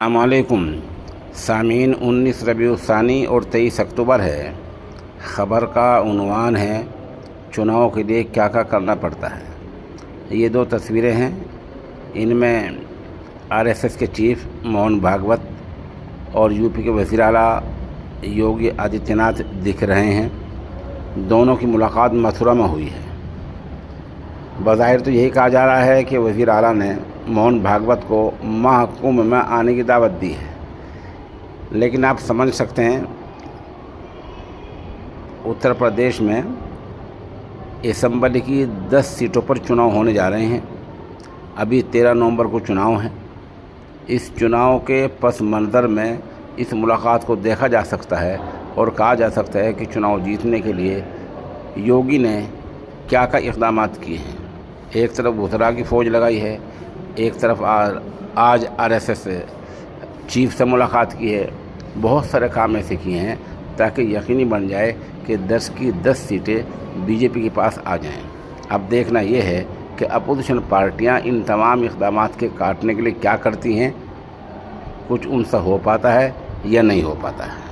अस्सलाम वालेकुम सामीन। 19 रबीउल सानी और 23 अक्टूबर है। ख़बर का उन्वान है चुनाव के लिए क्या क्या करना पड़ता है। ये दो तस्वीरें हैं, इनमें आरएसएस के चीफ मोहन भागवत और यूपी के वज़ीर आला योगी आदित्यनाथ दिख रहे हैं। दोनों की मुलाकात मथुरा में हुई है। बज़ाहिर तो यही कहा जा रहा है कि वज़ीर आला ने मोहन भागवत को महाकुंभ में आने की दावत दी है, लेकिन आप समझ सकते हैं उत्तर प्रदेश में असेंबली की 10 सीटों पर चुनाव होने जा रहे हैं। अभी 13 नवंबर को चुनाव है। इस चुनाव के पस मंज़र में इस मुलाकात को देखा जा सकता है और कहा जा सकता है कि चुनाव जीतने के लिए योगी ने क्या क्या इक़दाम किए हैं। एक तरफ वज़रा की फ़ौज लगाई है, एक तरफ आज आरएसएस चीफ से मुलाकात की है। बहुत सारे काम ऐसे किए हैं ताकि यकीनी बन जाए कि 10 की 10 सीटें बीजेपी के पास आ जाएं। अब देखना ये है कि अपोजिशन पार्टियां इन तमाम इक़दाम के काटने के लिए क्या करती हैं। कुछ उनसे हो पाता है या नहीं हो पाता है।